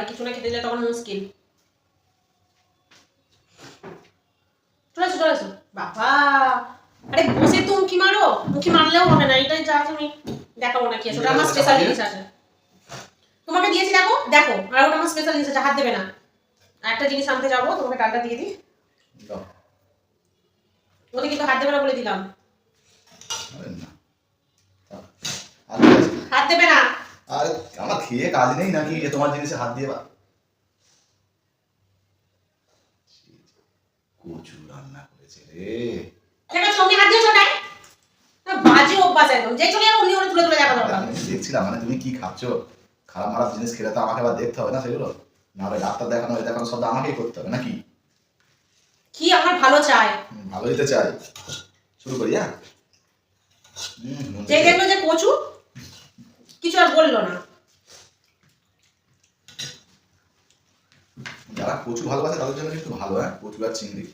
কিছু না খেতে দিলে তখন মুশকিল। চলে এসো বাবা। আরে বসে তো উঁকি মারো, উঁকি মারলেও হবে না, এটাই যা তুমি দেখাবো না কি আছে, ওটা আমার স্পেশাল জিনিস আছে। তোমাকে দিয়েছি দেখো দেখো, আর ওটা আমার স্পেশাল জিনিস আছে, হাত দেবে না। আর একটা জিনিস আনতে যাবো, তোমাকে ডালটা দিয়ে দিই। ওতে কিন্তু হাত দেবে না বলে দিলাম। হাত দেবে না। আর আমার খেয়ে কাজ নেই নাকি যে তোমার জিনিসে হাত দিয়ে কচু রান্না করেছে রে। কেন তুমি হাত দিয়েছো না? বাজে অভ্যাস একদম, যে চলে যাবো উনি তুলে তুলে দেখা দরকার। আমি দেখছিলাম মানে তুমি কি খাচ্ছ, খারাপ মারাপ জিনিস খেলে তো আমাকে আবার দেখতে হবে না সেগুলো, না হলে ডাক্তার দেখানো দেখানো সব আমাকেই করতে হবে নাকি? কি আমার ভালো চাই? ভালোই তো চাই। শুরু করি। হ্যাঁ, যে দেখলো যে কচু কিছু আর বললো না। যারা কচু ভালোবাসে তাদের জন্য কিন্তু ভালো। হ্যাঁ, কচু আর চিংড়ি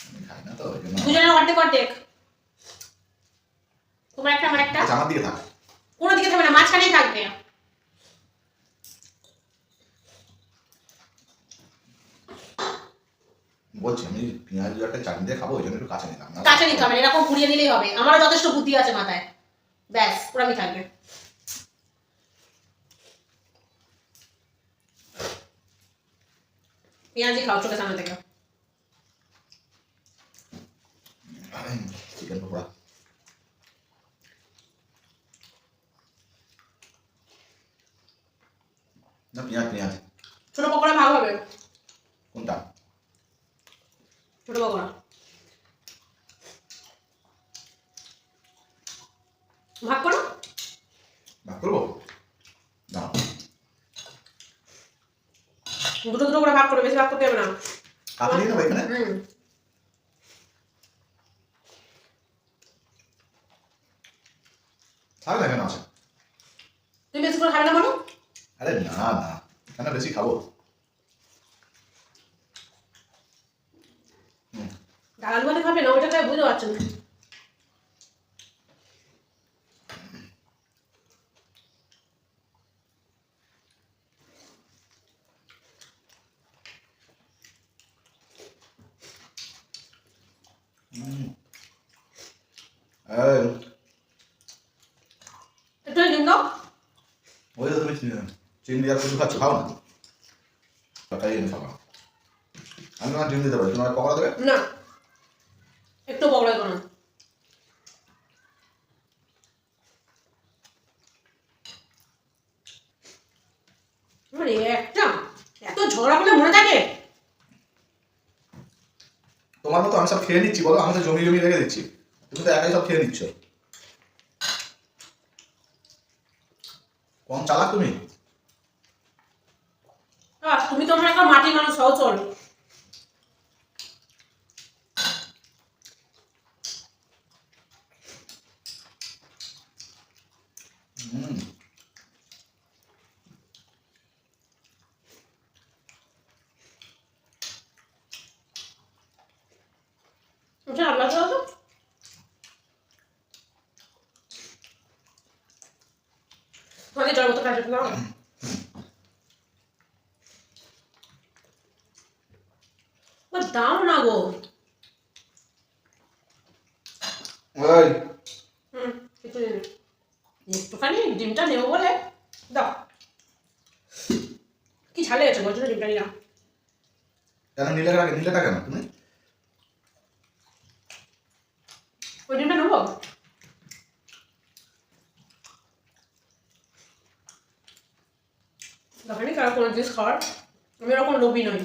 আমি খাই না তো ওই জন্য। দুজনের অর্ধেক অর্ধেক, তোমার একটা আমার একটা। আমার দিকে থাক, কোনো দিকে থাকবে না, মাঝখানেই থাকবে। বলছি আমি পেঁয়াজ একটা চাটনি দিয়ে খাবো, ওই জন্য একটু কাঁচা নিলাম। কাঁচা নিতে হবে, এরকম পুড়িয়ে নিলেই হবে, আমারও যথেষ্ট বুদ্ধি আছে মাথায়, ব্যাস পুরামি থাকবে। পেঁয়াজি খাও চোখের সামনে থেকে। চিকেন পকোড়া না, পেঁয়াজ পেঁয়াজ। ছোট পকোড়া ভালো হবে। কোনটা? ছোট পকোড়া ভাগ করো। ভাগ করবো না, দুটো দুটো করে ভাগ করো, বেশি ভাগ করতে হবে না। কাঁচা নিয়ে নেবো এখানে। খাবে না কেন আছে? তুমি বেশি করে খাবে না বলো? আরে না না, কেন বেশি খাবো? ডাল আলু ভাতে খাবে না, ওইটা খাই বুঝতে পারছো না। একটু ডিম দাও। ওই তো তুমি চিংড়ি আর কিছু খাচ্ছ, খাও না তাই এনে খাবো। আমি তোমার ডিম দিতে পারি, তোমার পকোড়া দেবে না, একটু পকোড়া দেবো না। মানে একটা এত ঝগড়া করলে মনে থাকে? তোমার মতো আমি সব খেয়ে নিচ্ছি বলো, আমি তো জমি জমি রেখে দিচ্ছি, তুমি তো একাই সব খেয়ে নিচ্ছ। কম চালাক তুমি। তুমি তো আমার একটা মাটি মানুষ হও, চল। ওটা আল্লাহ তো তোমাকে জল মতো কাটে না। দাও না গো। ওই কিছু একটুখানি ডিমটা নেবো বলে দাও। কি ঝালে আছে বলছো, ডিমটা নিলাম। কেন নিলেটা কেন তুমি? ওই ডিমটা নেবো। যখনই কারো কোনো জিনিস খাওয়ার, আমি এরকম লোভী নই।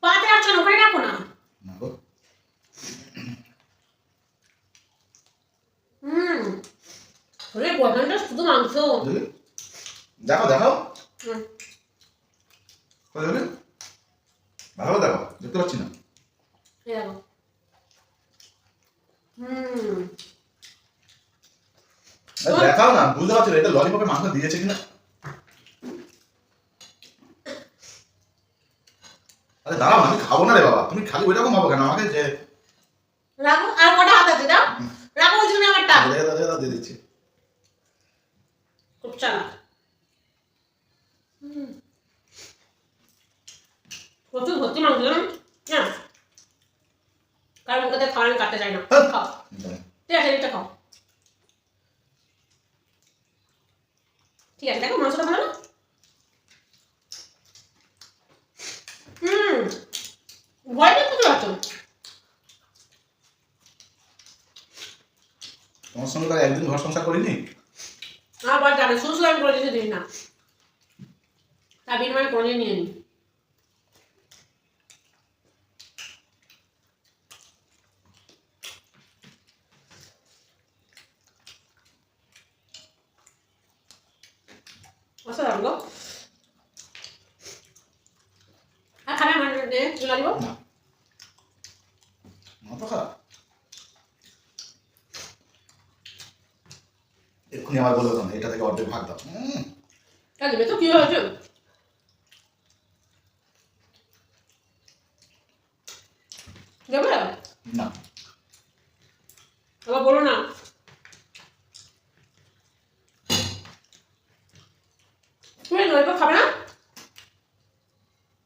পাতে আছো না, ওখানে রাখো না। ওরে বদনটা শুধু মাংস। দেখো দেখো ভালো দেখো, দেখতে পাচ্ছি না। দেখাও না, বুঝতে পারছো এটা ললিপপে মাংস দিয়েছে কিনা। খাবো না রে বাবা, তুমি খালি ওই রকম ভাবো কেন আমাকে যে রাখো, আর কটা হাত আছে দাও, রাখো ওই জন্য আমারটা। দিয়ে দিচ্ছি। খুব চালাক। প্রচুর ভর্তি মাংস না, কারণ ওদের খাওয়া আমি কাটতে চাই না। খাও, ঠিক আছে, এটা খাও। ঠিক আছে, দেখো মাংসটা ভালো না? ভয় পেয়ে বুঝতে পারছো? তোমার সঙ্গে তার একদিন ঘর সংসার করিনি। আবার জানে শুধু আমি করে দিতে দিই না, তার বিনিময়ে করে নিয়ে নি। অসাধারণ গো। আর খাবে আমার চুলা দিব না, মাথা খারাপ। এক্ষুনি আমার বলে না এটা থেকে অর্ধেক ভাগ দাও। দেবে তো কি হয়েছে? দেবে না, আবার বলো না। তুমি নইব খাবে না?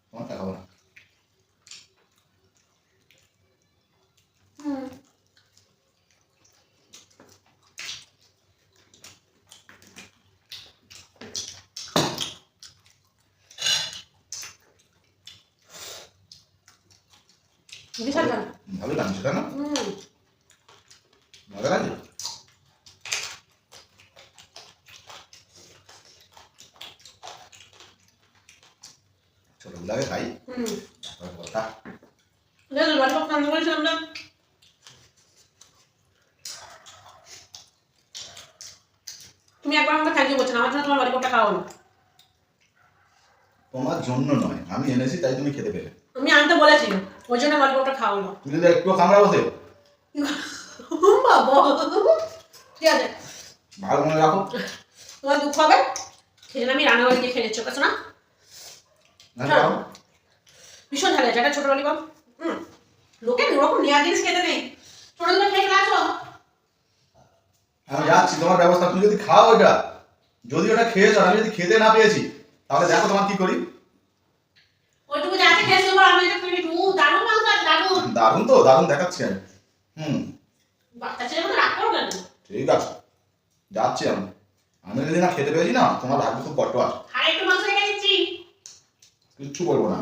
তোমারটা খাবো না। বিশাল ভালো। ভালো লাগছে তাই না? মজা লাগে। ছোটগুলাকে খাই কথা। ললিপপ রান্না করেছিলাম না, তুমি একবার আমাকে থ্যাংক ইউ বলছো না, আমার জন্য তোমার ললিপপটা খাওয়াও না। তোমার জন্য নয়, আমি এনেছি তাই তুমি খেতে পেলে। আমি আনতে বলেছি, ওই জন্য ললিপপটা খাওয়াও না। তুমি যদি একটু কামড়া বসে বাবা, ঠিক আছে, ভালো মনে রাখো। তোমার দুঃখ হবে, সেই জন্য আমি রান্নাঘরে গিয়ে খেয়ে নিচ্ছি, কাছে না ভীষণ ঝাল আছে। এটা ছোট ললিপপ, লোকে ওরকম নেওয়া জিনিস খেতে নেই, ছোট ছোট খেয়ে আসো। আমি যাচ্ছি, তোমার ব্যবস্থা। তুমি যদি খাও ওটা, যদি ওটা খেয়েছো, আমি যদি খেতে না পেয়েছি তাহলে দেখো তোমার কি করি। ওইটুকু যাতে খেয়েছি ওপর আমি এটা ফিরে দারুণ মাংস আছে, দারুণ। দারুণ তো, দারুণ দেখাচ্ছি আমি। বাচ্চা ছেলে মতো রাগ করো কেন? ঠিক আছে, যাচ্ছি আমি। আমি যদি না খেতে পেয়েছি না, তোমার ভাগ্য খুব কষ্ট আছে। আর একটু মাংস রেখে দিচ্ছি। কিচ্ছু বলবো না।